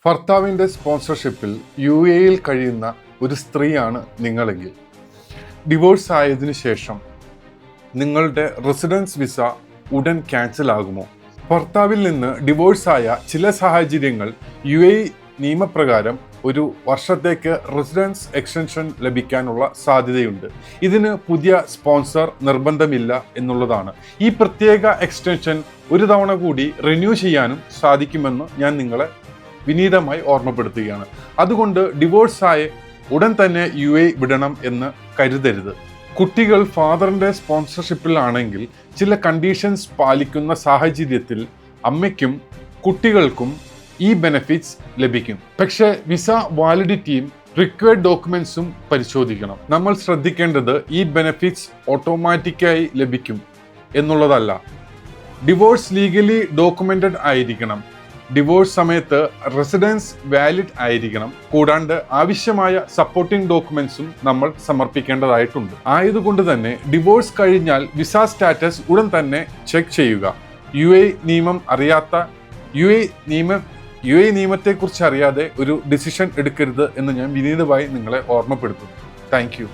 ഭർത്താവിൻ്റെ സ്പോൺസർഷിപ്പിൽ UAE-യിൽ കഴിയുന്ന ഒരു സ്ത്രീയാണ് നിങ്ങളെങ്കിൽ ഡിവോഴ്സ് ആയതിനു ശേഷം നിങ്ങളുടെ റെസിഡൻസ് വിസ ഉടൻ ക്യാൻസൽ ആകുമോ? ഭർത്താവിൽ നിന്ന് ഡിവോഴ്സായ ചില സാഹചര്യങ്ങൾ UAE നിയമപ്രകാരം ഒരു വർഷത്തേക്ക് റെസിഡൻസ് എക്സ്റ്റൻഷൻ ലഭിക്കാനുള്ള സാധ്യതയുണ്ട്. ഇതിന് പുതിയ സ്പോൺസർ നിർബന്ധമില്ല എന്നുള്ളതാണ്. ഈ പ്രത്യേക എക്സ്റ്റൻഷൻ ഒരു തവണ കൂടി റിന്യൂ ചെയ്യാനും സാധിക്കുമെന്ന് ഞാൻ നിങ്ങളെ വിനീതമായി ഓർമ്മപ്പെടുത്തുകയാണ്. അതുകൊണ്ട് ഡിവോഴ്സായ ഉടൻ തന്നെ UAE വിടണം എന്ന് കരുതരുത്. കുട്ടികൾ ഫാദറിൻ്റെ സ്പോൺസർഷിപ്പിലാണെങ്കിൽ ചില കണ്ടീഷൻസ് പാലിക്കുന്ന സാഹചര്യത്തിൽ അമ്മയ്ക്കും കുട്ടികൾക്കും ഈ ബെനിഫിറ്റ്സ് ലഭിക്കും. പക്ഷേ വിസ വാലിഡിറ്റിയും റിക്വയർഡ് ഡോക്യുമെന്റ്സും പരിശോധിക്കണം. നമ്മൾ ശ്രദ്ധിക്കേണ്ടത് ഈ ബെനിഫിറ്റ്സ് ഓട്ടോമാറ്റിക്കായി ലഭിക്കും എന്നുള്ളതല്ല. ഡിവോഴ്സ് ലീഗലി ഡോക്യുമെന്റഡ് ആയിരിക്കണം. ഡിവോഴ്സ് സമയത്ത് റെസിഡൻസ് വാലിഡ് ആയിരിക്കണം. കൂടാണ്ട് ആവശ്യമായ സപ്പോർട്ടിംഗ് ഡോക്യുമെന്റ്സും നമ്മൾ സമർപ്പിക്കേണ്ടതായിട്ടുണ്ട്. ആയതുകൊണ്ട് തന്നെ ഡിവോഴ്സ് കഴിഞ്ഞാൽ വിസ സ്റ്റാറ്റസ് ഉടൻ തന്നെ ചെക്ക് ചെയ്യുക. UAE നിയമം അറിയാത്ത UAE നിയമത്തെക്കുറിച്ച് അറിയാതെ ഒരു ഡിസിഷൻ എടുക്കരുത് എന്ന് ഞാൻ വിനീതമായി നിങ്ങളെ ഓർമ്മപ്പെടുത്തുന്നു. Thank you.